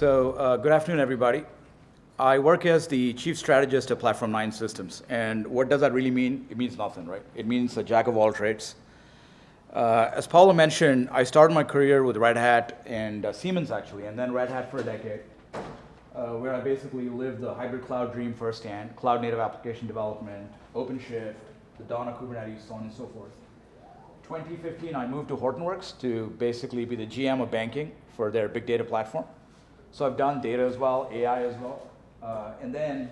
Good afternoon, everybody. I work as the chief strategist at Platform 9 Systems. And what does that really mean? It means nothing, right? It means a jack of all trades. As Paulo mentioned, I started my career with Red Hat and Siemens, actually, and then Red Hat for a decade, where I basically lived the hybrid cloud dream firsthand, cloud-native application development, OpenShift, the dawn of Kubernetes, so on and so forth. 2015, I moved to Hortonworks to basically be the GM of banking for their big data platform. So I've done data as well, AI as well. And then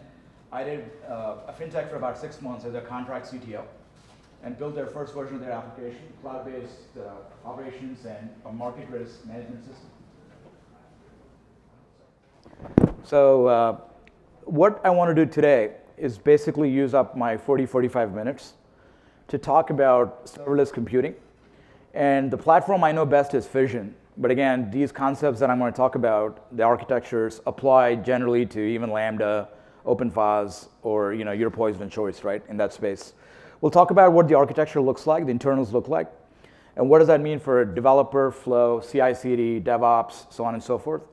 I did a fintech for about 6 months as a contract CTO and built their first version of their application, cloud-based operations and a market risk management system. So what I want to do today is basically use up my 45 minutes to talk about serverless computing. And the platform I know best is Fission. But again, these concepts that I'm going to talk about, the architectures, apply generally to even Lambda, OpenFaaS, or your poison of choice, right, in that space. We'll talk about what the architecture looks like, the internals look like, and what does that mean for developer, flow, CI/CD, DevOps, so on and so forth.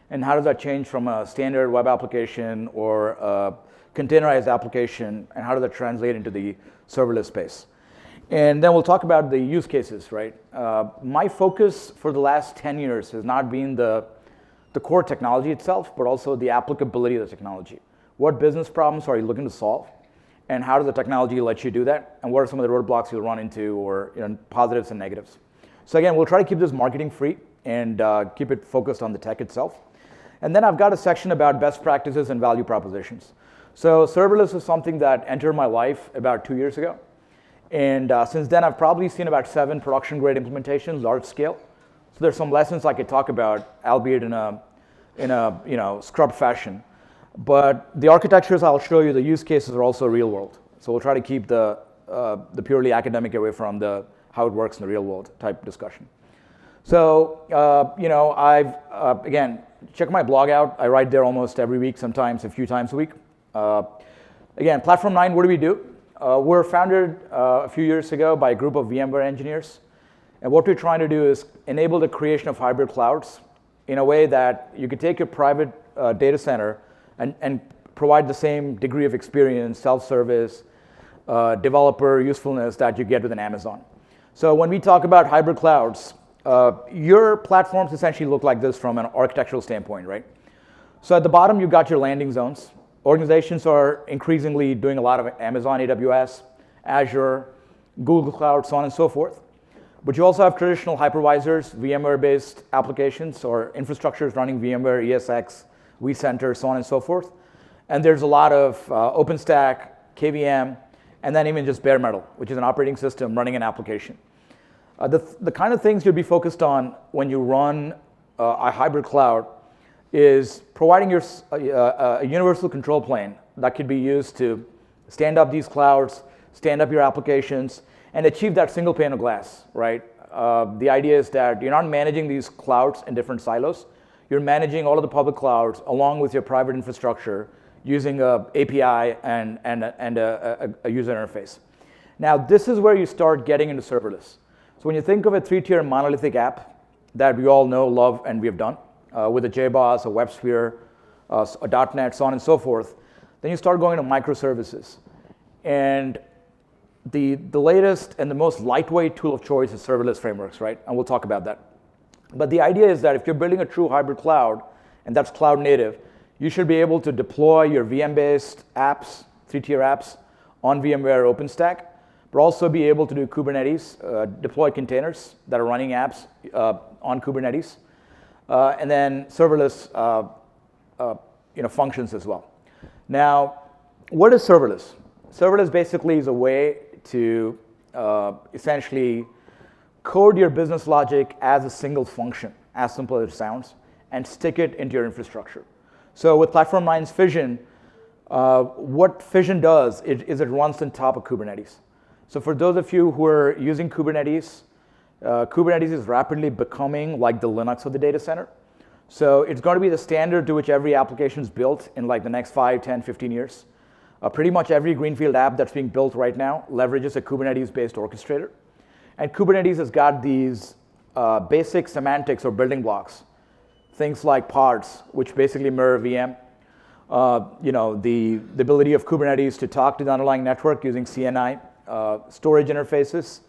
And how does that change from a standard web application or a containerized application, and how does that translate into the serverless space? And then we'll talk about the use cases, right? My focus for the last 10 years has not been the core technology itself, but also the applicability of the technology. What business problems are you looking to solve? And how does the technology let you do that? And what are some of the roadblocks you'll run into, or positives and negatives? So again, we'll try to keep this marketing free and keep it focused on the tech itself. And then I've got a section about best practices and value propositions. So serverless is something that entered my life about 2 years ago. And since then, I've probably seen about 7 production-grade implementations, large scale. So there's some lessons I could talk about, albeit in a scrub fashion. But the architectures I'll show you, the use cases are also real world. So we'll try to keep the purely academic away from the how it works in the real world type discussion. So I've again, check my blog out. I write there almost every week, sometimes a few times a week. Again, Platform 9, what do we do? We're founded a few years ago by a group of VMware engineers. And what we're trying to do is enable the creation of hybrid clouds in a way that you could take your private data center and provide the same degree of experience, self-service, developer usefulness that you get with an Amazon. So when we talk about hybrid clouds, your platforms essentially look like this from an architectural standpoint, right? So at the bottom, you've got your landing zones. Organizations are increasingly doing a lot of Amazon, AWS, Azure, Google Cloud, so on and so forth. But you also have traditional hypervisors, VMware-based applications, or infrastructures running VMware, ESX, vCenter, so on and so forth. And there's a lot of OpenStack, KVM, and then even just bare metal, which is an operating system running an application. The kind of things you'll be focused on when you run a hybrid cloud is providing a universal control plane that could be used to stand up these clouds, stand up your applications, and achieve that single pane of glass, right? The idea is that you're not managing these clouds in different silos. You're managing all of the public clouds along with your private infrastructure using an API and a user interface. Now, this is where you start getting into serverless. So when you think of a 3-tier monolithic app that we all know, love, and we have done, with a JBoss, a WebSphere, a .NET, so on and so forth, then you start going to microservices. And the latest and the most lightweight tool of choice is serverless frameworks, right? And we'll talk about that. But the idea is that if you're building a true hybrid cloud, and that's cloud native, you should be able to deploy your VM-based apps, 3-tier apps, on VMware OpenStack, but also be able to do Kubernetes, deploy containers that are running apps on Kubernetes, and then serverless functions as well. Now, what is serverless? Serverless basically is a way to essentially code your business logic as a single function, as simple as it sounds, and stick it into your infrastructure. So with Platform 9's Fission, what Fission does is it runs on top of Kubernetes. So for those of you who are using Kubernetes, Kubernetes is rapidly becoming like the Linux of the data center. So it's going to be the standard to which every application is built in like the next 5, 10, 15 years. Pretty much every greenfield app that's being built right now leverages a Kubernetes-based orchestrator. And Kubernetes has got these basic semantics or building blocks things like pods, which basically mirror VM. The ability of Kubernetes to talk to the underlying network using CNI, storage interfaces,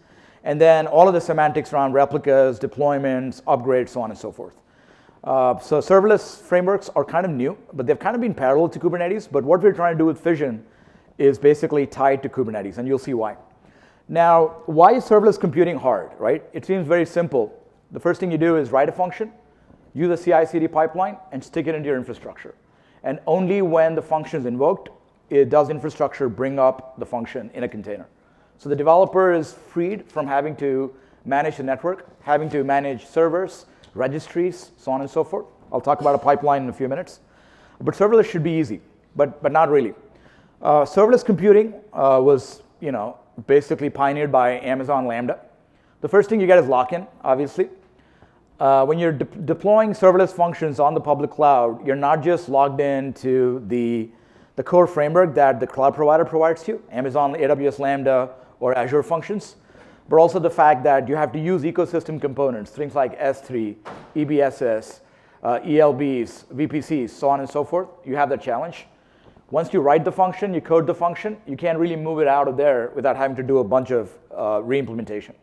and then all of the semantics around replicas, deployments, upgrades, so on and so forth. So serverless frameworks are kind of new, but they've kind of been parallel to Kubernetes. But what we're trying to do with Fission is basically tied to Kubernetes, and you'll see why. Now, why is serverless computing hard, right? It seems very simple. The first thing you do is write a function, use a CI/CD pipeline, and stick it into your infrastructure. And only when the function is invoked, does infrastructure bring up the function in a container. So the developer is freed from having to manage the network, having to manage servers, registries, so on and so forth. I'll talk about a pipeline in a few minutes. But serverless should be easy, but not really. Serverless computing was basically pioneered by Amazon Lambda. The first thing you get is lock-in, obviously. When you're deploying serverless functions on the public cloud, you're not just logged into the core framework that the cloud provider provides you, Amazon AWS Lambda or Azure Functions, but also the fact that you have to use ecosystem components, things like S3, EBSS, ELBs, VPCs, so on and so forth. You have that challenge. Once you write the function, you code the function, you can't really move it out of there without having to do a bunch of re-implementation.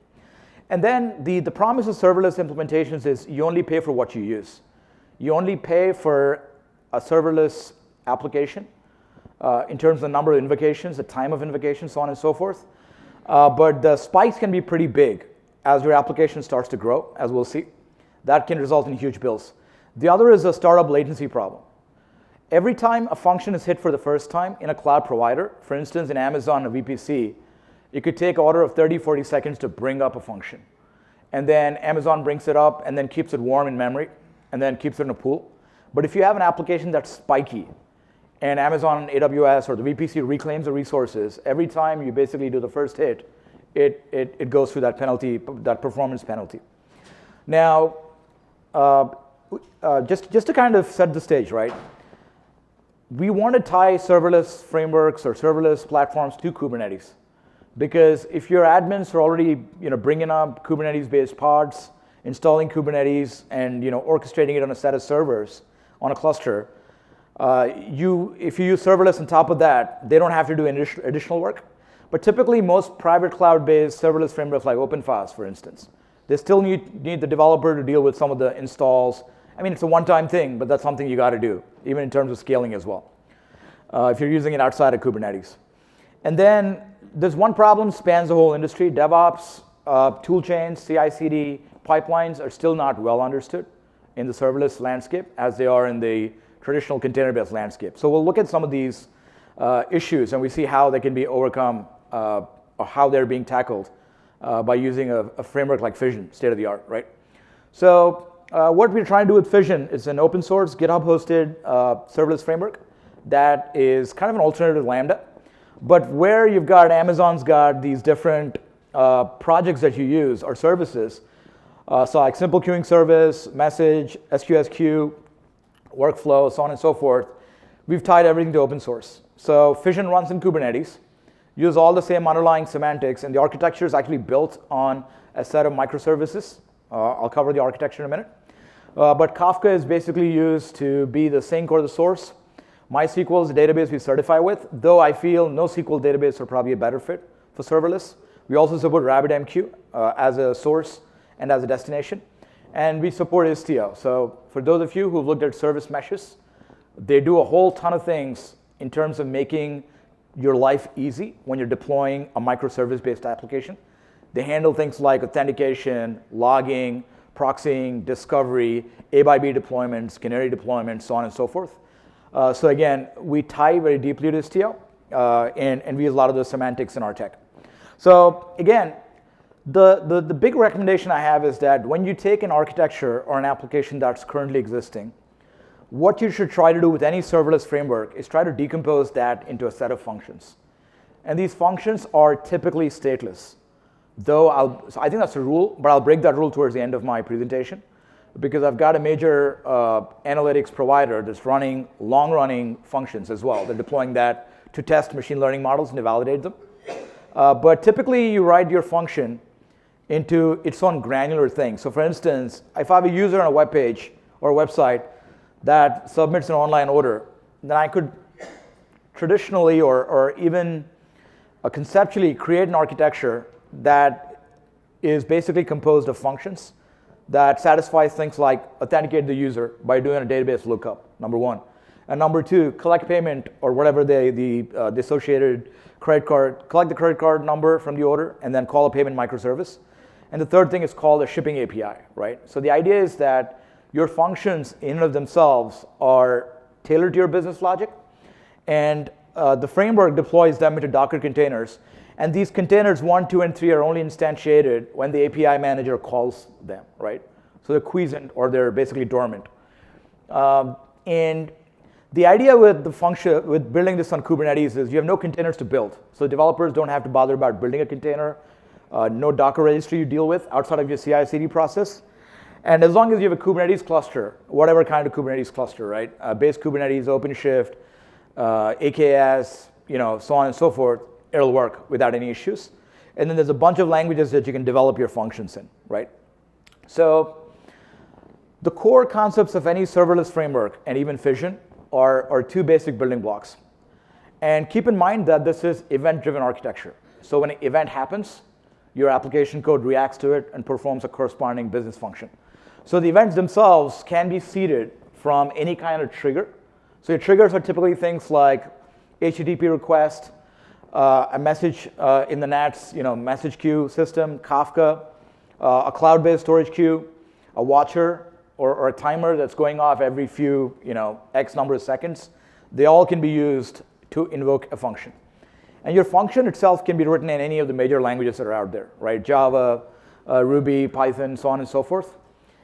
And then the promise of serverless implementations is you only pay for what you use. You only pay for a serverless application in terms of the number of invocations, the time of invocation, so on and so forth. But the spikes can be pretty big as your application starts to grow, as we'll see. That can result in huge bills. The other is a startup latency problem. Every time a function is hit for the first time in a cloud provider, for instance, in Amazon or VPC, it could take order of 30, 40 seconds to bring up a function. And then Amazon brings it up and then keeps it warm in memory and then keeps it in a pool. But if you have an application that's spiky and Amazon AWS or the VPC reclaims the resources, every time you basically do the first hit, it goes through that penalty, that performance penalty. Now, just to kind of set the stage, right? We want to tie serverless frameworks or serverless platforms to Kubernetes. Because if your admins are already bringing up Kubernetes-based pods, installing Kubernetes, and orchestrating it on a set of servers on a cluster, if you use serverless on top of that, they don't have to do additional work. But typically, most private cloud-based serverless frameworks like FaaS, for instance, they still need the developer to deal with some of the installs. I mean, it's a one-time thing, but that's something you got to do, even in terms of scaling as well, if you're using it outside of Kubernetes. And then there's one problem spans the whole industry. DevOps, tool chains, CI/CD pipelines are still not well understood in the serverless landscape as they are in the traditional container-based landscape. So we'll look at some of these issues and we see how they can be overcome or how they're being tackled by using a framework like Fission, state of the art, right? So what we're trying to do with Fission is an open source, GitHub-hosted serverless framework that is kind of an alternative to Lambda. But where you've got Amazon's got these different projects that you use or services, so like simple queuing service, message, SQSQ, workflow, so on and so forth, we've tied everything to open source. So Fission runs in Kubernetes, use all the same underlying semantics, and the architecture is actually built on a set of microservices. I'll cover the architecture in a minute. But Kafka is basically used to be the sink or the source. MySQL is a database we certify with, though I feel NoSQL database are probably a better fit for serverless. We also support RabbitMQ as a source and as a destination. And we support Istio. So for those of you who've looked at service meshes, they do a whole ton of things in terms of making your life easy when you're deploying a microservice-based application. They handle things like authentication, logging, proxying, discovery, A by B deployments, canary deployments, so on and so forth. So again, we tie very deeply to Istio, and we use a lot of those semantics in our tech. So again, the big recommendation I have is that when you take an architecture or an application that's currently existing, what you should try to do with any serverless framework is try to decompose that into a set of functions. And these functions are typically stateless. Though so I think that's a rule, but I'll break that rule towards the end of my presentation, because I've got a major analytics provider that's running long-running functions as well. They're deploying that to test machine learning models and to validate them. But typically, you write your function into its own granular thing. So for instance, if I have a user on a web page or a website that submits an online order, then I could traditionally or even conceptually create an architecture that is basically composed of functions that satisfies things like authenticate the user by doing a database lookup, number one. And number two, collect payment or whatever the associated credit card, collect the credit card number from the order and then call a payment microservice. And the third thing is called a shipping API, right? So the idea is that your functions in and of themselves are tailored to your business logic, and the framework deploys them into Docker containers. And these containers 1, 2, and 3 are only instantiated when the API manager calls them, right? So they're quiescent or they're basically dormant. And the idea with the function, with building this on Kubernetes is you have no containers to build. So developers don't have to bother about building a container, no Docker registry you deal with outside of your CI/CD process. And as long as you have a Kubernetes cluster, whatever kind of Kubernetes cluster, right? Base Kubernetes, OpenShift, AKS, so on and so forth, it'll work without any issues. And then there's a bunch of languages that you can develop your functions in, right? So the core concepts of any serverless framework and even Fission are two basic building blocks. And keep in mind that this is event-driven architecture. So when an event happens, your application code reacts to it and performs a corresponding business function. So the events themselves can be seeded from any kind of trigger. So your triggers are typically things like HTTP request, a message in the NAT's message queue system, Kafka, a cloud-based storage queue, a watcher, or a timer that's going off every few X number of seconds. They all can be used to invoke a function. And your function itself can be written in any of the major languages that are out there, right? Java, Ruby, Python, so on and so forth.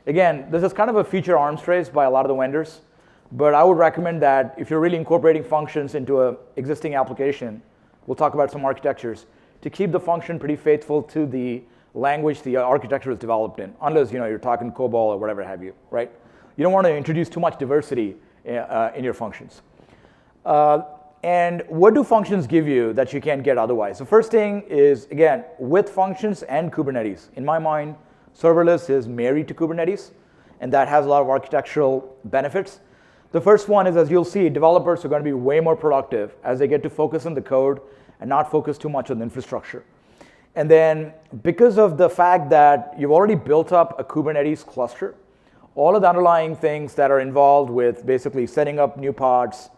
Again, this is kind of a feature arms race by a lot of the vendors, but I would recommend that if you're really incorporating functions into an existing application, we'll talk about some architectures, to keep the function pretty faithful to the language the architecture is developed in, unless you're talking COBOL or whatever have you, right? You don't want to introduce too much diversity in your functions. And what do functions give you that you can't get otherwise? The first thing is, again, with functions and Kubernetes. In my mind, serverless is married to Kubernetes, and that has a lot of architectural benefits. The first one is, as you'll see, developers are going to be way more productive as they get to focus on the code and not focus too much on the infrastructure. And then because of the fact that you've already built up a Kubernetes cluster, all of the underlying things that are involved with basically setting up new pods,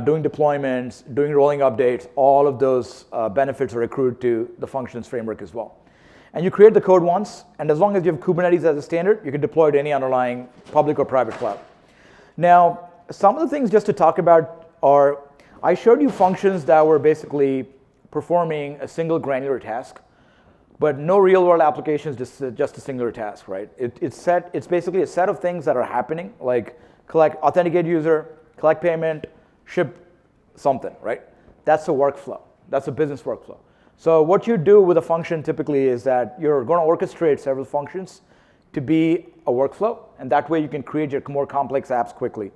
doing deployments, doing rolling updates, all of those benefits are accrued to the functions framework as well. And you create the code once, and as long as you have Kubernetes as a standard, you can deploy to any underlying public or private cloud. Now, some of the things just to talk about are, I showed you functions that were basically performing a single granular task, but no real-world application is just a singular task, right? It's basically a set of things that are happening, like authenticate user, collect payment, ship something, right? That's a workflow. That's a business workflow. So what you do with a function typically is that you're going to orchestrate several functions to be a workflow, and that way you can create your more complex apps quickly.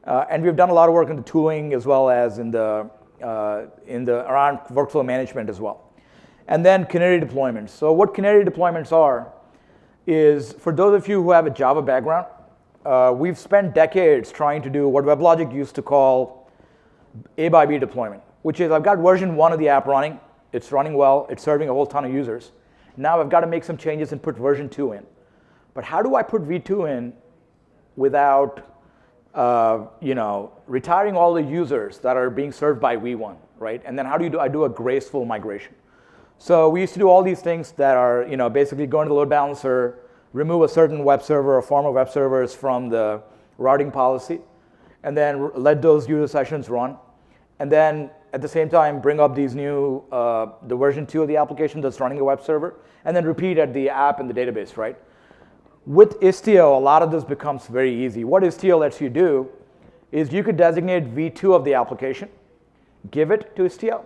And we've done a lot of work in the tooling as well as in the around workflow management as well. And then canary deployments. So what canary deployments are is, for those of you who have a Java background, we've spent decades trying to do what WebLogic used to call A by B deployment, which is I've got version 1 of the app running. It's running well. It's serving a whole ton of users. Now I've got to make some changes and put version 2 in. But how do I put V2 in without retiring all the users that are being served by V1, right? And then how do I do a graceful migration? So we used to do all these things that are basically go into the load balancer, remove a certain web server or form of web servers from the routing policy, and then let those user sessions run. And then at the same time, bring up these new, the version 2 of the application that's running the web server, and then repeat at the app and the database, right? With Istio, a lot of this becomes very easy. What Istio lets you do is you could designate V2 of the application, give it to Istio,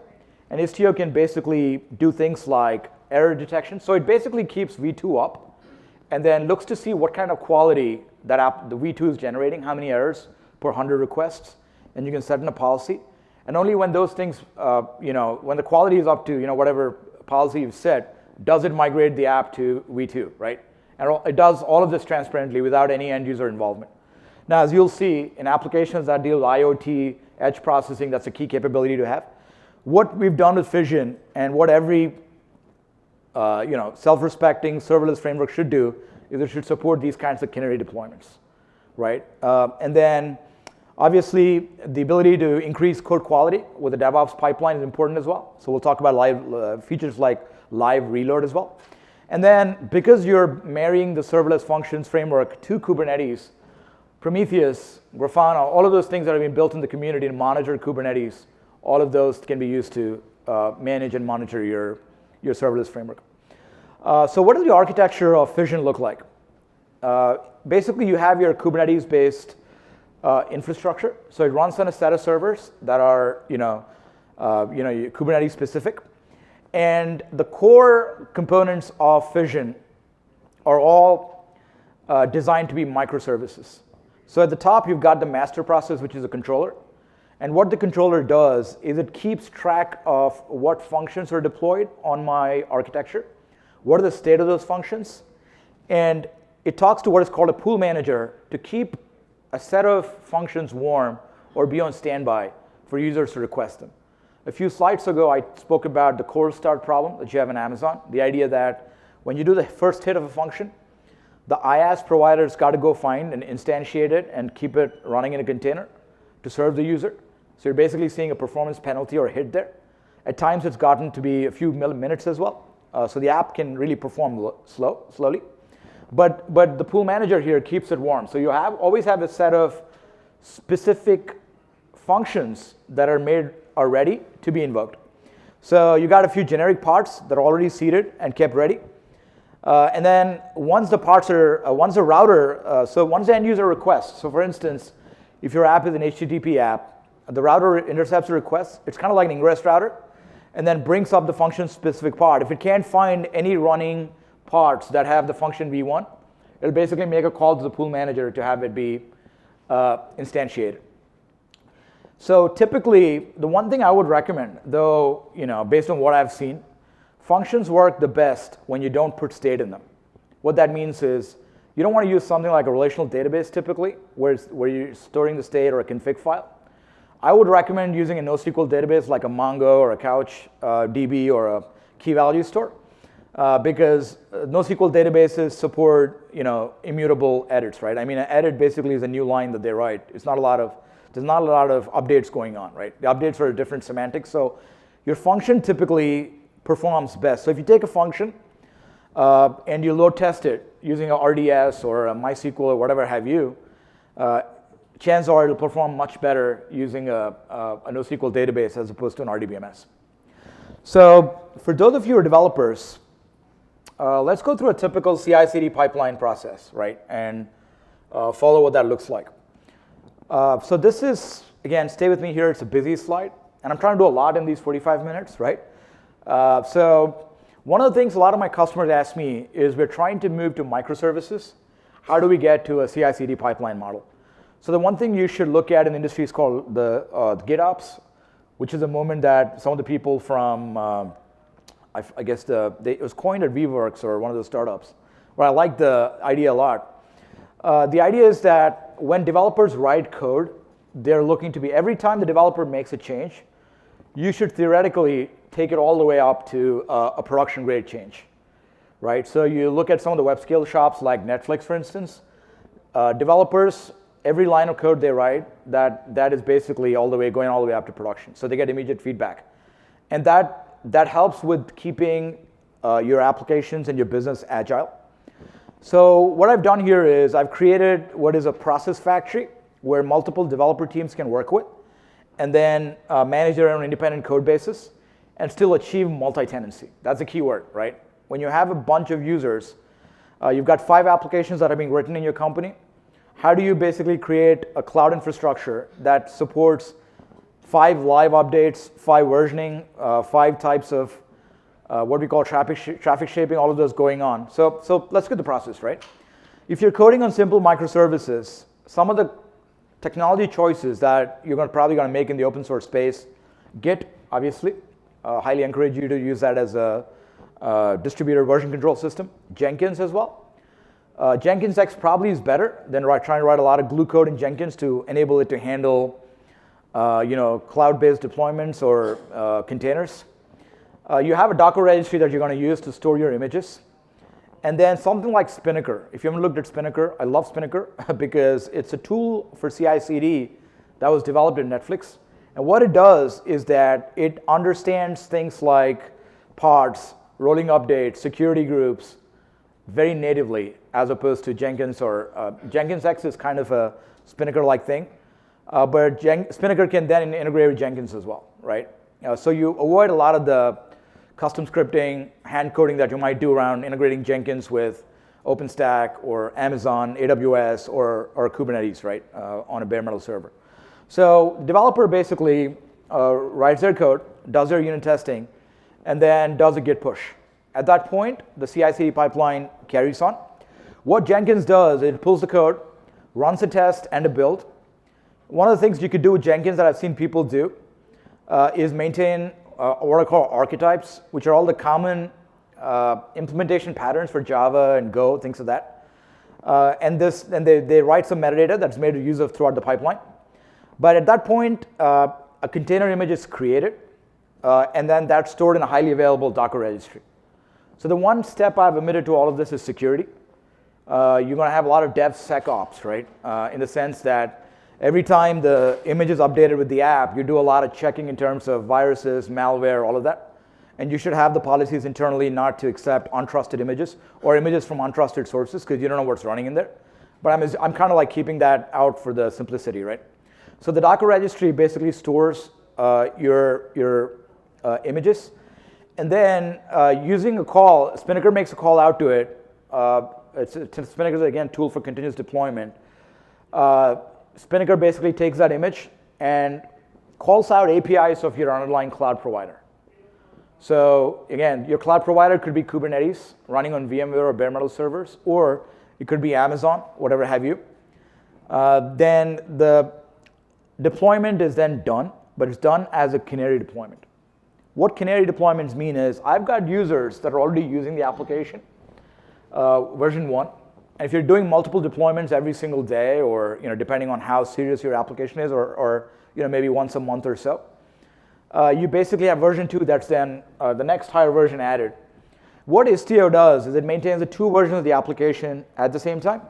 and Istio can basically do things like error detection. So it basically keeps V2 up and then looks to see what kind of quality that the V2 is generating, how many errors per 100 requests, and you can set in a policy. And only when those things, when the quality is up to whatever policy you've set, does it migrate the app to V2, right? And it does all of this transparently without any end user involvement. Now, as you'll see, in applications that deal with IoT, edge processing, that's a key capability to have. What we've done with Fission and what every self-respecting serverless framework should do is it should support these kinds of canary deployments, right? And then, obviously, the ability to increase code quality with the DevOps pipeline is important as well. So we'll talk about live features like live reload as well. And then, because you're marrying the serverless functions framework to Kubernetes, Prometheus, Grafana, all of those things that have been built in the community to monitor Kubernetes, all of those can be used to manage and monitor your serverless framework. So what does the architecture of Fission look like? Basically, you have your Kubernetes-based infrastructure. So it runs on a set of servers that are Kubernetes specific. And the core components of Fission are all designed to be microservices. So at the top, you've got the master process, which is a controller. And what the controller does is it keeps track of what functions are deployed on my architecture, what are the state of those functions, and it talks to what is called a pool manager to keep a set of functions warm or be on standby for users to request them. A few slides ago, I spoke about the cold start problem that you have in Amazon, the idea that when you do the first hit of a function, the IaaS provider's got to go find and instantiate it and keep it running in a container to serve the user. So you're basically seeing a performance penalty or a hit there. At times, it's gotten to be a few minutes as well. So the app can really perform slowly. But the pool manager here keeps it warm. So you always have a set of specific functions that are ready to be invoked. So you got a few generic parts that are already seeded and kept ready. And then once the end user requests, so for instance, if your app is an HTTP app, the router intercepts a request. It's kind of like an ingress router, and then brings up the function-specific part. If it can't find any running parts that have the function v1, it'll basically make a call to the pool manager to have it be instantiated. So typically, the one thing I would recommend, though, based on what I've seen, functions work the best when you don't put state in them. What that means is you don't want to use something like a relational database typically, where you're storing the state or a config file. I would recommend using a NoSQL database like a Mongo or a CouchDB or a key value store, because NoSQL databases support immutable edits, right? I mean, an edit basically is a new line that they write. There's not a lot of updates going on, right? The updates are different semantics, so your function typically performs best. So if you take a function and you load test it using a RDS or a MySQL or whatever have you, chances are it'll perform much better using a NoSQL database as opposed to an RDBMS. So for those of you who are developers, let's go through a typical CI/CD pipeline process, right, and follow what that looks like. So this is, again, stay with me here. It's a busy slide, and I'm trying to do a lot in these 45 minutes, right? So one of the things a lot of my customers ask me is we're trying to move to microservices. How do we get to a CI/CD pipeline model? So the one thing you should look at in the industry is called the GitOps, which is a movement that some of the people from, I guess it was coined at Weaveworks or one of those startups, where I like the idea a lot. The idea is that when developers write code, they're looking to be, every time the developer makes a change, you should theoretically take it all the way up to a production grade change, right? So you look at some of the web scale shops like Netflix, for instance, developers, every line of code they write, that is basically going all the way up to production. So they get immediate feedback. And that helps with keeping your applications and your business agile. So what I've done here is I've created what is a process factory where multiple developer teams can work with and then manage their own independent code bases and still achieve multi-tenancy. That's a key word, right? When you have a bunch of users, you've got 5 applications that are being written in your company. How do you basically create a cloud infrastructure that supports 5 live updates, 5 versioning, 5 types of what we call traffic shaping, all of those going on. So let's get the process, right? If you're coding on simple microservices, some of the technology choices that you're probably going to make in the open source space, Git, obviously, highly encourage you to use that as a distributed version control system. Jenkins as well. Jenkins-X probably is better than trying to write a lot of glue code in Jenkins to enable it to handle cloud-based deployments or containers. You have a Docker registry that you're going to use to store your images. And then something like Spinnaker. If you haven't looked at Spinnaker, I love Spinnaker because it's a tool for CI/CD that was developed in Netflix. And what it does is that it understands things like pods, rolling updates, security groups very natively, as opposed to Jenkins or Jenkins-X is kind of a Spinnaker-like thing. But Spinnaker can then integrate with Jenkins as well, right? So you avoid a lot of the custom scripting, hand coding that you might do around integrating Jenkins with OpenStack or Amazon, AWS, or Kubernetes, right, on a bare metal server. So developer basically writes their code, does their unit testing, and then does a git push. At that point, the CI/CD pipeline carries on. What Jenkins does, it pulls the code, runs a test and a build. One of the things you could do with Jenkins that I've seen people do is maintain what I call archetypes, which are all the common implementation patterns for Java and Go, things like that. And they write some metadata that's made use of throughout the pipeline. But at that point, a container image is created, and then that's stored in a highly available Docker registry. So the one step I've omitted to all of this is security. You're going to have a lot of DevSecOps, right? In the sense that every time the image is updated with the app, you do a lot of checking in terms of viruses, malware, all of that. And you should have the policies internally not to accept untrusted images or images from untrusted sources because you don't know what's running in there. But I'm kind of like keeping that out for the simplicity, right? So the Docker registry basically stores your images. And then using a call, Spinnaker makes a call out to it. Spinnaker is, again, a tool for continuous deployment. Spinnaker basically takes that image and calls out APIs of your underlying cloud provider. So again, your cloud provider could be Kubernetes running on VMware or bare metal servers, or it could be Amazon, whatever have you. Then the deployment is then done, but it's done as a canary deployment. What canary deployments mean is I've got users that are already using the application, version 1. And if you're doing multiple deployments every single day, or depending on how serious your application is, or maybe once a month or so, you basically have version 2 that's then the next higher version added. What Istio does is it maintains the 2 versions of the application at the same time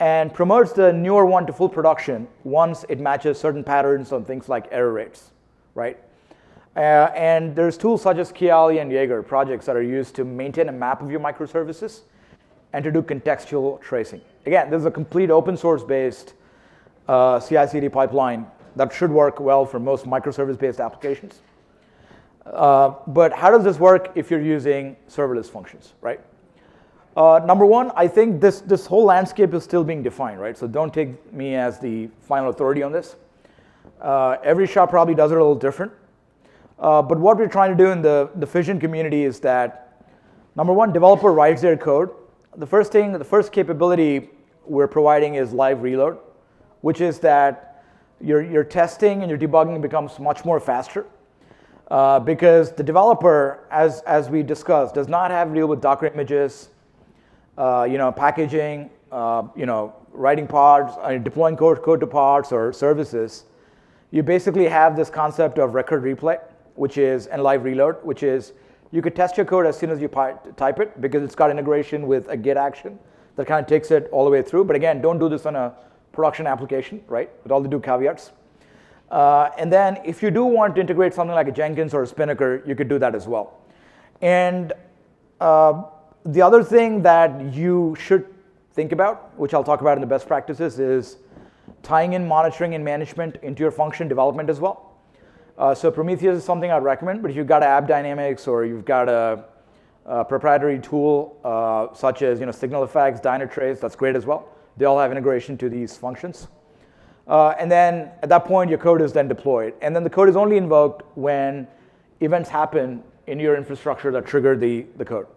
and promotes the newer one to full production once it matches certain patterns on things like error rates, right? And there's tools such as Kiali and Jaeger projects that are used to maintain a map of your microservices and to do contextual tracing. Again, this is a complete open source based CI/CD pipeline that should work well for most microservice-based applications. But how does this work if you're using serverless functions, right? Number one, I think this whole landscape is still being defined, right? So don't take me as the final authority on this. Every shop probably does it a little different. But what we're trying to do in the Fission community is that, number one, developer writes their code. The first capability we're providing is live reload, which is that your testing and your debugging becomes much more faster because the developer, as we discussed, does not have to deal with Docker images, packaging, writing pods, deploying code to pods or services. You basically have this concept of record replay, and live reload, which is you could test your code as soon as you type it because it's got integration with a Git action that kind of takes it all the way through. But again, don't do this on a production application, right, with all the due caveats. And then if you do want to integrate something like a Jenkins or a Spinnaker, you could do that as well. And the other thing that you should think about, which I'll talk about in the best practices, is tying in monitoring and management into your function development as well. So Prometheus is something I'd recommend, but if you've got App Dynamics or you've got a proprietary tool such as SignalFx, Dynatrace, that's great as well. They all have integration to these functions. And then at that point, your code is then deployed. And then the code is only invoked when events happen in your infrastructure that trigger the code.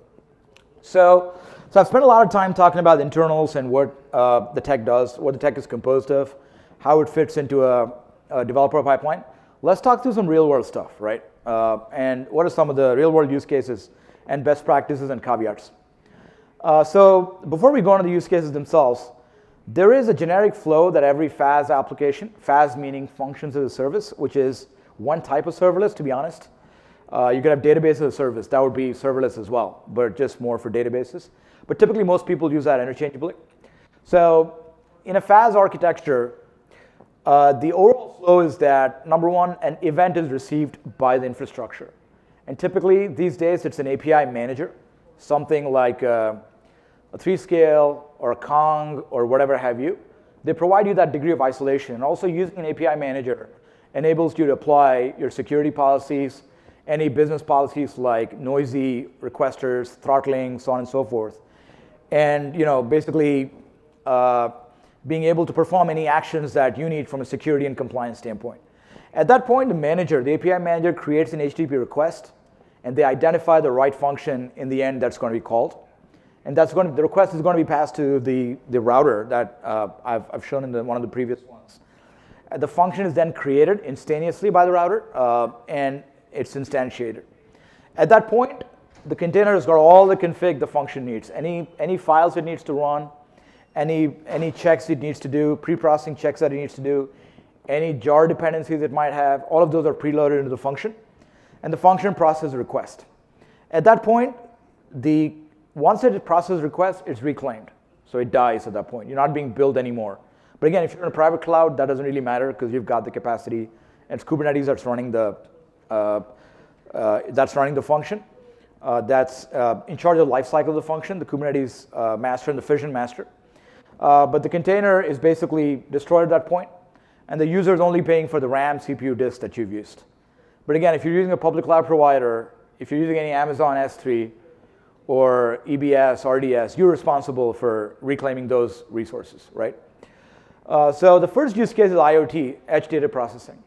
So I've spent a lot of time talking about the internals and what the tech does, what the tech is composed of, how it fits into a developer pipeline. Let's talk through some real world stuff, right? And what are some of the real world use cases and best practices and caveats? So before we go into the use cases themselves, there is a generic flow that every FaaS application, FaaS meaning functions as a service, which is one type of serverless, to be honest. You could have database as a service. That would be serverless as well, but just more for databases. But typically, most people use that interchangeably. So in a FaaS architecture, the overall flow is that, number one, an event is received by the infrastructure. And typically, these days, it's an API manager, something like a 3Scale or a Kong or whatever have you. They provide you that degree of isolation. And also, using an API manager enables you to apply your security policies, any business policies like noisy requesters, throttling, so on and so forth. And basically being able to perform any actions that you need from a security and compliance standpoint. At that point, the API manager creates an HTTP request, and they identify the right function in the end that's going to be called. And the request is going to be passed to the router that I've shown in one of the previous ones. The function is then created instantaneously by the router, and it's instantiated. At that point, the container has got all the config the function needs. Any files it needs to run, any checks it needs to do, pre-processing checks that it needs to do, any jar dependencies it might have, all of those are preloaded into the function. And the function processes a request. At that point, once it processes request, it's reclaimed. So it dies at that point. You're not being billed anymore. But again, if you're in a private cloud, that doesn't really matter because you've got the capacity. And it's Kubernetes that's running the function. That's in charge of the lifecycle of the function, the Kubernetes master and the fission master. But the container is basically destroyed at that point, and the user is only paying for the RAM, CPU, disk that you've used. But again, if you're using a public cloud provider, if you're using any Amazon S3 or EBS, RDS, you're responsible for reclaiming those resources, right? So the first use case is IoT, edge data processing.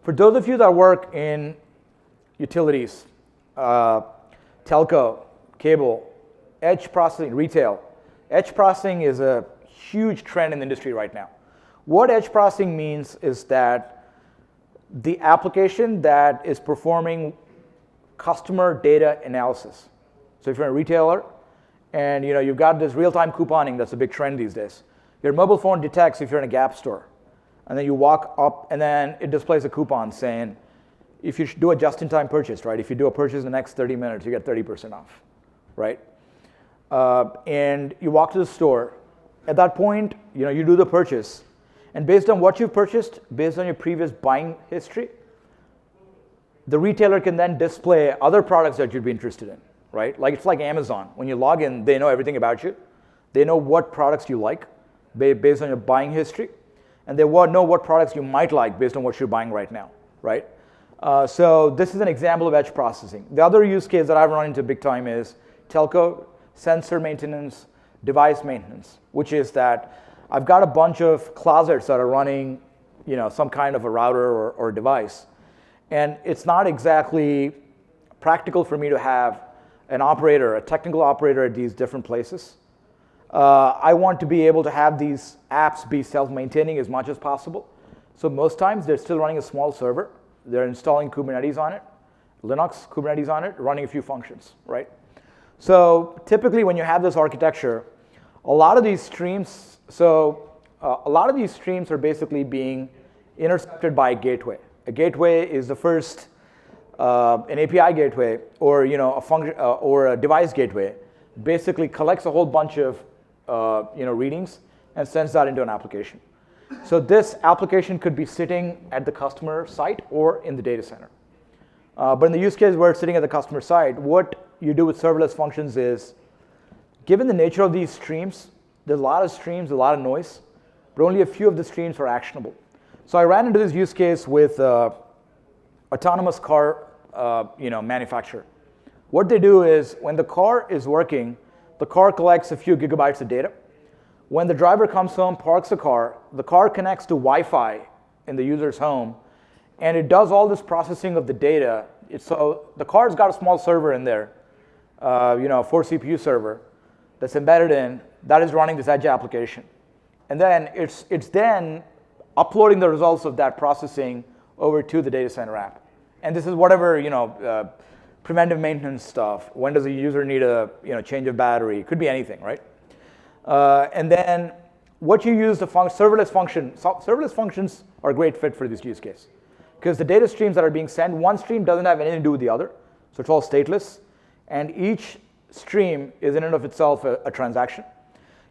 For those of you that work in utilities, telco, cable, edge processing, retail, edge processing is a huge trend in the industry right now. What edge processing means is that the application that is performing customer data analysis. So if you're a retailer and you've got this real-time couponing, that's a big trend these days. Your mobile phone detects if you're in a Gap store. And then you walk up and then it displays a coupon saying, if you do a just-in-time purchase, right? If you do a purchase in the next 30 minutes, you get 30% off, right? And you walk to the store. At that point, you do the purchase. And based on what you've purchased, based on your previous buying history, the retailer can then display other products that you'd be interested in, right? It's like Amazon. When you log in, they know everything about you. They know what products you like based on your buying history. And they know what products you might like based on what you're buying right now, right? So this is an example of edge processing. The other use case that I've run into big time is telco, sensor maintenance, device maintenance, which is that I've got a bunch of closets that are running some kind of a router or device. And it's not exactly practical for me to have an operator, a technical operator at these different places. I want to be able to have these apps be self-maintaining as much as possible. So most times they're still running a small server. They're installing Kubernetes on it, Linux Kubernetes on it, running a few functions, right? So typically when you have this architecture, a lot of these streams are basically being intercepted by a gateway. A gateway is the first, an API gateway or a function or a device gateway basically collects a whole bunch of readings and sends that into an application. So this application could be sitting at the customer site or in the data center. But in the use case where it's sitting at the customer site, what you do with serverless functions is, given the nature of these streams, there's a lot of streams, a lot of noise, but only a few of the streams are actionable. So I ran into this use case with autonomous car manufacturer. What they do is when the car is working, the car collects a few gigabytes of data. When the driver comes home, parks the car connects to Wi-Fi in the user's home, and it does all this processing of the data. So the car's got a small server in there, a 4 CPU server that's embedded in, that is running this edge application. And then it's then uploading the results of that processing over to the data center app. And this is whatever preventive maintenance stuff. When does a user need a change of battery? It could be anything, right? And then what you use the serverless function. Serverless functions are a great fit for this use case because the data streams that are being sent, one stream doesn't have anything to do with the other, so it's all stateless, and each stream is in and of itself a transaction.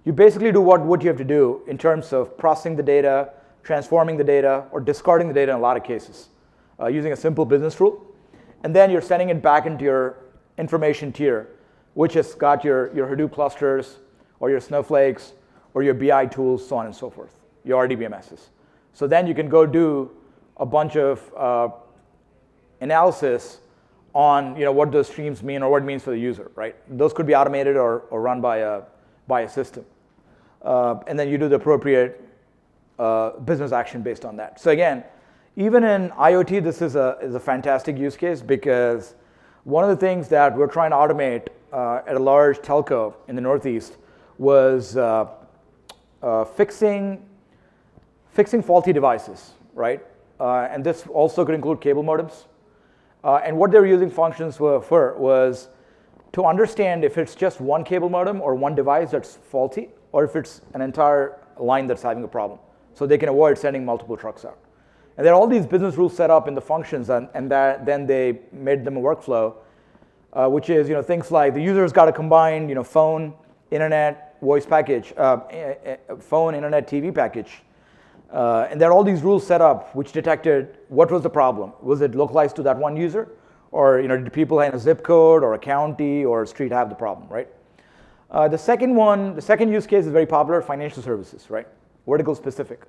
You basically do what you have to do in terms of processing the data, transforming the data, or discarding the data in a lot of cases using a simple business rule. And then you're sending it back into your information tier, which has got your Hadoop clusters or your Snowflakes or your BI tools, so on and so forth, your RDBMSs. So then you can go do a bunch of analysis on what those streams mean or what it means for the user, right? Those could be automated or run by a system. And then you do the appropriate business action based on that. So again, even in IoT, this is a fantastic use case because one of the things that we're trying to automate at a large telco in the Northeast was fixing faulty devices, right? And this also could include cable modems. And what they were using functions for was to understand if it's just one cable modem or one device that's faulty, or if it's an entire line that's having a problem, so they can avoid sending multiple trucks out. And there are all these business rules set up in the functions, and then they made them a workflow, which is things like the user's got to combine phone, internet, voice package, phone, internet, TV package. And there are all these rules set up which detected what was the problem. Was it localized to that one user? Or did people in a zip code or a county or a street have the problem, right? The second use case is very popular, financial services, right? Vertical specific.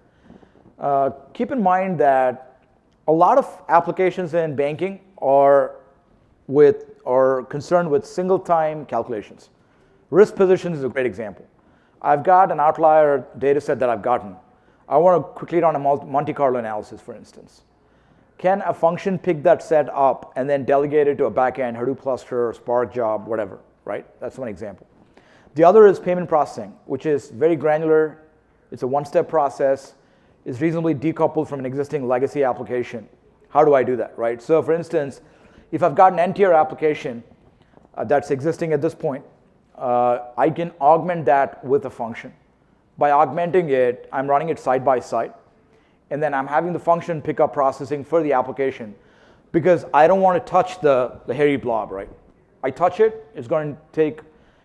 Keep in mind that a lot of applications in banking are concerned with single time calculations. Risk positions is a great example. I've got an outlier data set that I've gotten. I want to quickly run a Monte Carlo analysis, for instance. Can a function pick that set up and then delegate it to a backend, Hadoop cluster, Spark job, whatever, right? That's one example. The other is payment processing, which is very granular. It's a one-step process. It's reasonably decoupled from an existing legacy application. How do I do that, right? So for instance, if I've got an N-tier application that's existing at this point, I can augment that with a function. By augmenting it, I'm running it side by side. And then I'm having the function pick up processing for the application because I don't want to touch the hairy blob, right? I touch it, it's going to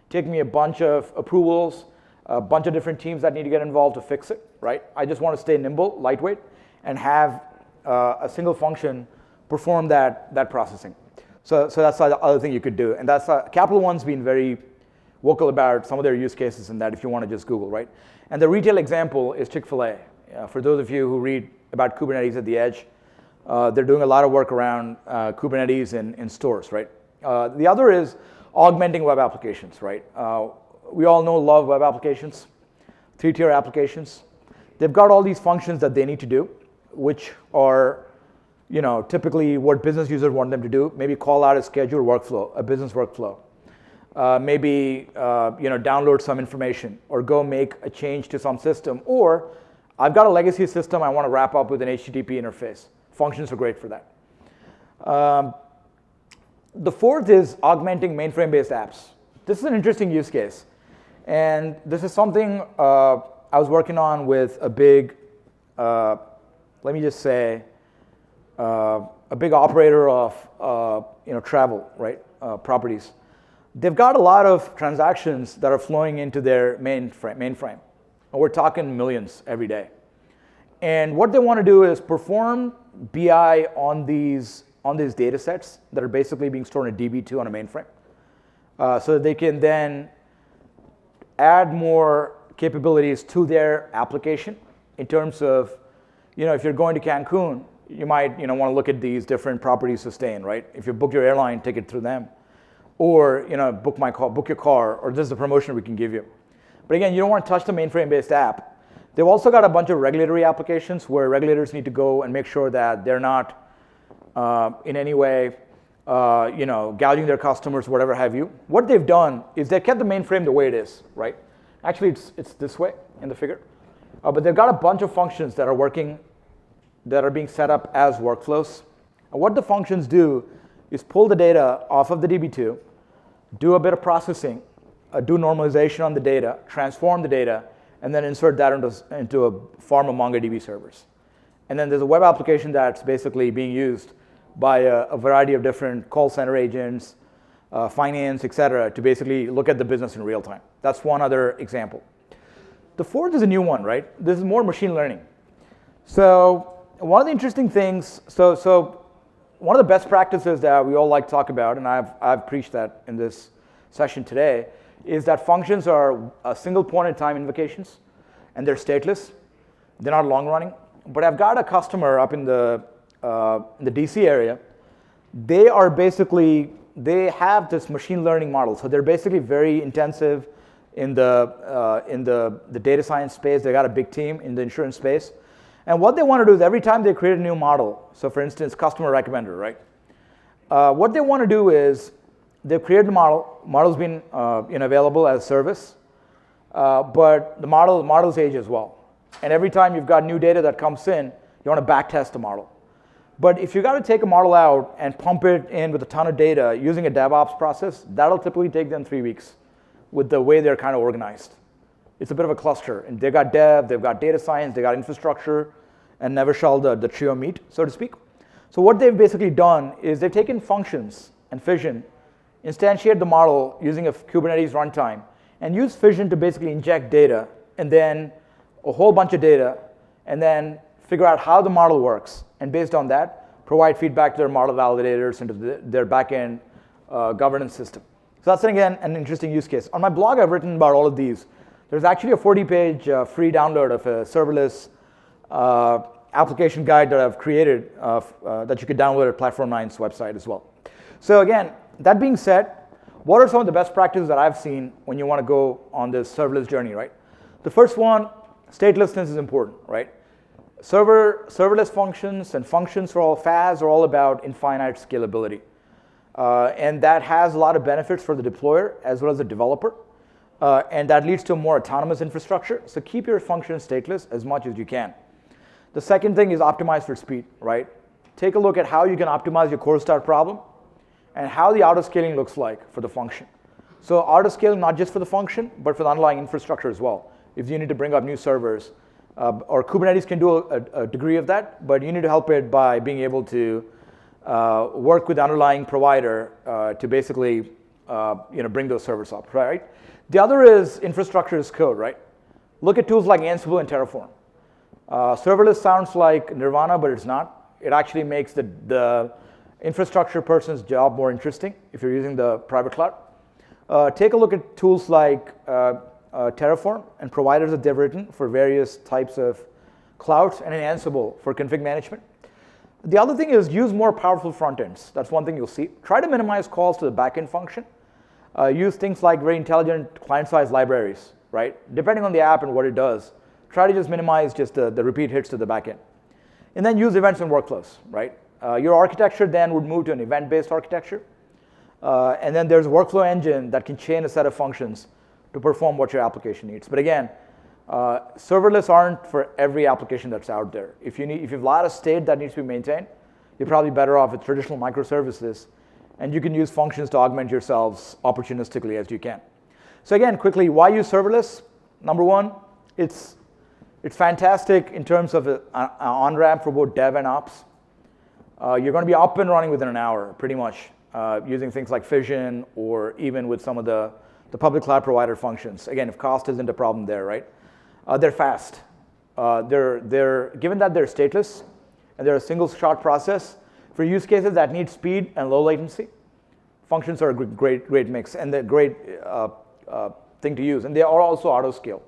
take me a bunch of approvals, a bunch of different teams that need to get involved to fix it, right? I just want to stay nimble, lightweight, and have a single function perform that processing. So that's the other thing you could do. And that's Capital One's been very vocal about some of their use cases in that if you want to just Google, right? And the retail example is Chick-fil-A. For those of you who read about Kubernetes at the edge, they're doing a lot of work around Kubernetes in stores, right? The other is augmenting web applications, right? We all love web applications, 3-tier applications. They've got all these functions that they need to do, which are typically what business users want them to do. Maybe call out a scheduled workflow, a business workflow. Maybe download some information or go make a change to some system, or I've got a legacy system I want to wrap up with an HTTP interface. Functions are great for that. The fourth is augmenting mainframe-based apps. This is an interesting use case. And this is something I was working on with a big, let me just say, a big operator of travel, right, properties. They've got a lot of transactions that are flowing into their mainframe. And we're talking millions every day. And what they want to do is perform BI on these data sets that are basically being stored in a DB2 on a mainframe. So that they can then add more capabilities to their application in terms of, if you're going to Cancun, you might want to look at these different properties to stay in, right? If you book your airline ticket through them, or book your car, or this is a promotion we can give you. But again, you don't want to touch the mainframe-based app. They've also got a bunch of regulatory applications where regulators need to go and make sure that they're not in any way gouging their customers, whatever have you. What they've done is they've kept the mainframe the way it is, right? Actually, it's this way in the figure. But they've got a bunch of functions that are being set up as workflows. And what the functions do is pull the data off of the DB2, do a bit of processing, do normalization on the data, transform the data, and then insert that into a farm of MongoDB servers. And then there's a web application that's basically being used by a variety of different call center agents, finance, et cetera, to basically look at the business in real time. That's one other example. The fourth is a new one, right? This is more machine learning. So one of the interesting things, so one of the best practices that we all like to talk about, and I've preached that in this session today, is that functions are a single point in time invocations, and they're stateless. They're not long running. But I've got a customer up in the DC area. They have this machine learning model. So they're basically very intensive in the data science space. They got a big team in the insurance space. And what they want to do is every time they create a new model, so for instance, customer recommender, right? What they want to do is they've created the model. Model's been available as a service, but the model's age as well. And every time you've got new data that comes in, you want to backtest the model. But if you got to take a model out and pump it in with a ton of data using a DevOps process, that'll typically take them 3 weeks with the way they're kind of organized. It's a bit of a cluster. And they've got dev, they've got data science, they've got infrastructure, and never shall the trio meet, so to speak. So what they've basically done is they've taken functions and Fission, instantiate the model using a Kubernetes runtime, and use Fission to basically inject data, and then a whole bunch of data, and then figure out how the model works, and based on that, provide feedback to their model validators and to their backend governance system. So that's, again, an interesting use case. On my blog, I've written about all of these. There's actually a 40-page free download of a serverless application guide that I've created that you could download at Platform9's website as well. So again, that being said, what are some of the best practices that I've seen when you want to go on this serverless journey, right? The first one, statelessness is important, right? Serverless functions and functions for all FaaS are all about infinite scalability. And that has a lot of benefits for the deployer as well as the developer. And that leads to a more autonomous infrastructure. So keep your functions stateless as much as you can. The second thing is optimize for speed, right? Take a look at how you can optimize your core start problem and how the autoscaling looks like for the function. So autoscaling not just for the function, but for the underlying infrastructure as well. If you need to bring up new servers, or Kubernetes can do a degree of that, but you need to help it by being able to work with the underlying provider to basically bring those servers up, right? The other is infrastructure as code, right? Look at tools like Ansible and Terraform. Serverless sounds like nirvana, but it's not. It actually makes the infrastructure person's job more interesting if you're using the private cloud. Take a look at tools like Terraform and providers that they've written for various types of clouds, and in Ansible for config management. The other thing is use more powerful front ends. That's one thing you'll see. Try to minimize calls to the backend function. Use things like very intelligent client-side libraries, right? Depending on the app and what it does, try to just minimize just the repeat hits to the backend. And then use events and workflows, right? Your architecture then would move to an event-based architecture. And then there's a workflow engine that can chain a set of functions to perform what your application needs. But again, serverless aren't for every application that's out there. If you have a lot of state that needs to be maintained, you're probably better off with traditional microservices, and you can use functions to augment yourselves opportunistically as you can. So again, quickly, why use serverless? Number one, it's fantastic in terms of an on-ramp for both dev and ops. You're going to be up and running within an hour, pretty much, using things like Fission or even with some of the public cloud provider functions. Again, if cost isn't a problem there, right? They're fast. Given that they're stateless and they're a single shot process, for use cases that need speed and low latency, functions are a great mix, and they're a great thing to use. And they are also auto scale.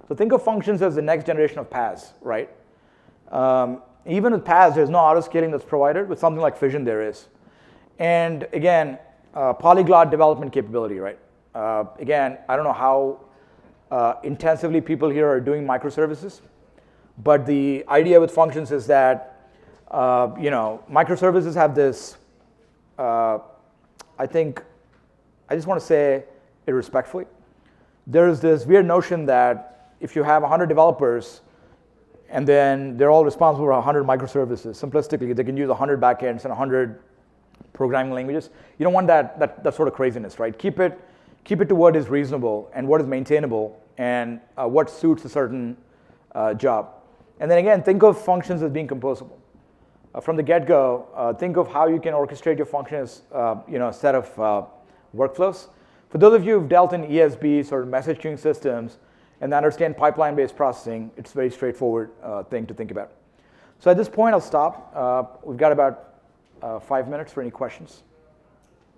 So think of functions as the next generation of PaaS, right? Even with PaaS, there's no auto scaling that's provided. With something like Fission, there is. And again, polyglot development capability, right? Again, I don't know how intensively people here are doing microservices, but the idea with functions is that microservices have this. I think I just want to say it respectfully. There's this weird notion that if you have 100 developers and then they're all responsible for 100 microservices, simplistically, they can use 100 backends and 100 programming languages. You don't want that sort of craziness, right? Keep it to what is reasonable and what is maintainable and what suits a certain job. And then again, think of functions as being composable. From the get-go, think of how you can orchestrate your function as a set of workflows. For those of you who've dealt in ESBs or message queuing systems and understand pipeline-based processing, it's a very straightforward thing to think about. So at this point, I'll stop. We've got about 5 minutes for any questions.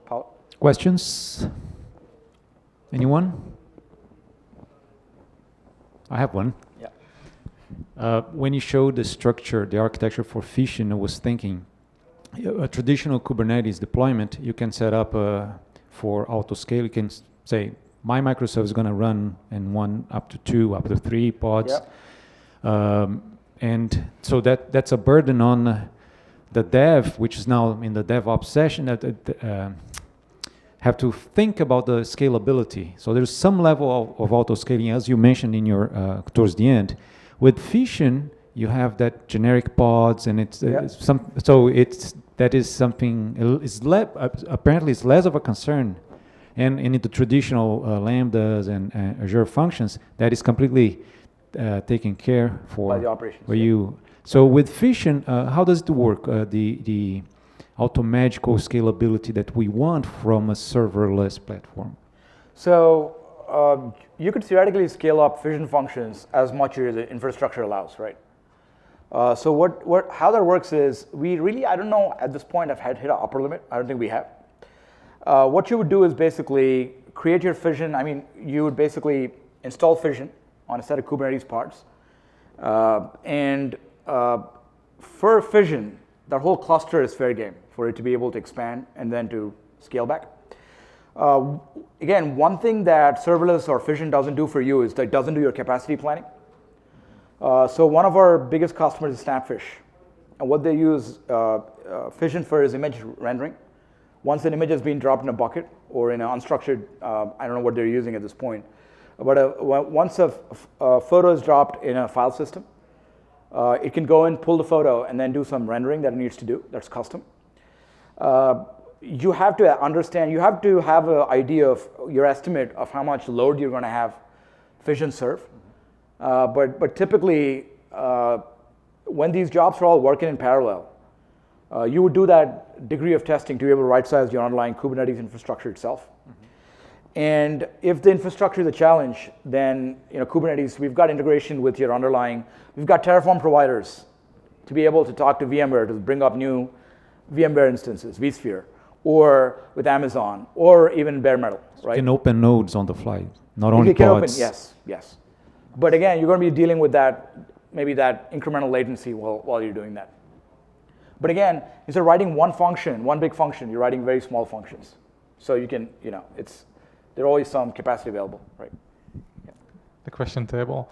Paul? Questions? Anyone? I have one. Yeah. When you showed the structure, the architecture for Fission, I was thinking, a traditional Kubernetes deployment, you can set up for auto-scale. You can say, my microservice is going to run in 1 up to 2, up to 3 pods. Yep. And so that's a burden on the dev, which is now in the DevOps session, that have to think about the scalability. So there's some level of auto-scaling, as you mentioned in your towards the end. With Fission, you have that generic pods, and it's that is something. Apparently, it's less of a concern, and in the traditional lambdas and Azure functions, that is completely taken care for by the operations. For you. So with Fission, how does it work? The automagical scalability that we want from a serverless platform. So you could theoretically scale up Fission functions as much as the infrastructure allows, right? So how that works is I don't know at this point I've hit an upper limit. I don't think we have. What you would do is basically create your Fission. I mean, you would basically install Fission on a set of Kubernetes pods. And for Fission, that whole cluster is fair game for it to be able to expand and then to scale back. Again, one thing that serverless or Fission doesn't do for you is that it doesn't do your capacity planning. So one of our biggest customers is Snapfish. And what they use Fission for is image rendering. Once an image has been dropped in a bucket or in an unstructured, I don't know what they're using at this point, but once a photo is dropped in a file system, it can go and pull the photo and then do some rendering that it needs to do. That's custom. You have to understand, you have to have an idea of your estimate of how much load you're going to have Fission serve. But typically, when these jobs are all working in parallel, you would do that degree of testing to be able to right-size your underlying Kubernetes infrastructure itself. And if the infrastructure is a challenge, then Kubernetes, we've got integration with your underlying. We've got Terraform providers to be able to talk to VMware to bring up new VMware instances, vSphere, or with Amazon, or even bare metal. Right? You can open nodes on the fly, not only pods. Yes. But again, you're going to be dealing with that, maybe that incremental latency while you're doing that. But again, instead of writing one big function, you're writing very small functions. So you can, there's always some capacity available, right? Yeah. The question table.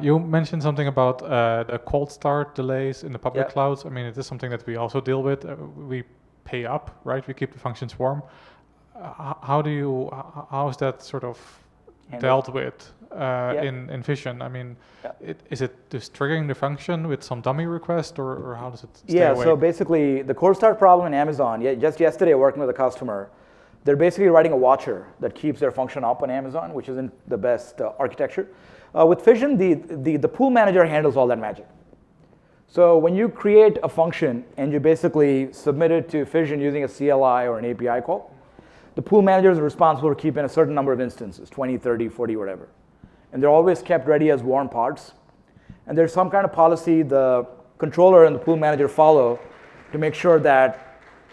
You mentioned something about the cold start delays in the public clouds. I mean, it is something that we also deal with. We pay up, right? We keep the functions warm. How is that sort of dealt with in Fission? I mean, is it just triggering the function with some dummy request, or how does it stay awake? So basically, the cold start problem in Amazon, just yesterday working with a customer, they're basically writing a watcher that keeps their function up on Amazon, which isn't the best architecture. With Fission, the pool manager handles all that magic. So when you create a function and you basically submit it to Fission using a CLI or an API call, the pool manager is responsible for keeping a certain number of instances, 20, 30, 40, whatever. And they're always kept ready as warm pods. And there's some kind of policy the controller and the pool manager follow to make sure that,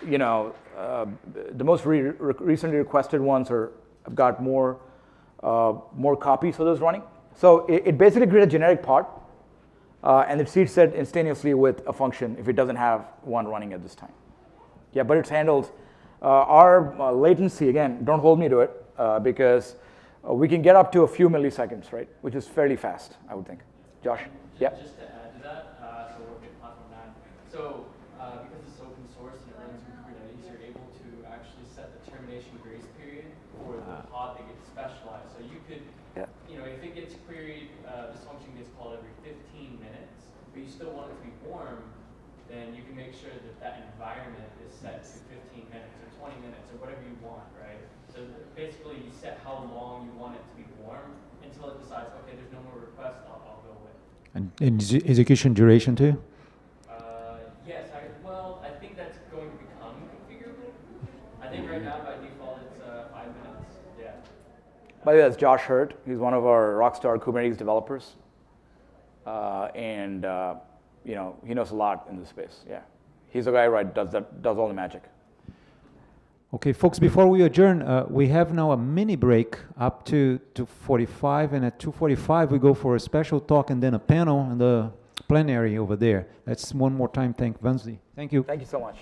the most recently requested ones have got more copies of those running. So it basically creates a generic pod, and it seeds it instantaneously with a function if it doesn't have one running at this time. Yeah, but it's handled. Our latency, again, don't hold me to it, because we can get up to a few milliseconds, right? Which is fairly fast, I would think. Josh? Just to add to that, so we're at platform 9. So because it's open source and it runs in Kubernetes, you're able to actually set the termination grace period for the pod that gets specialized. So you could, if it gets queried, this function gets called every 15 minutes, but you still want it to be warm, then you can make sure that that environment is set to 15 minutes or 20 minutes or whatever you want, right? So basically you set how long you want it to be warm until it decides, okay, there's no more requests, I'll go away. And execution duration too? Yes, I think that's going to become configurable. I think right now by default it's 5 minutes, yeah. By the way, that's Josh Hurt. He's one of our rockstar Kubernetes developers. You know, he knows a lot in this space, yeah. He's the guy who does all the magic. Okay, folks, before we adjourn, we have now a mini break up to 2:45, and at 2:45 we go for a special talk and then a panel in the plenary over there. Let's one more time thank Vamsi. Thank you. Thank you so much.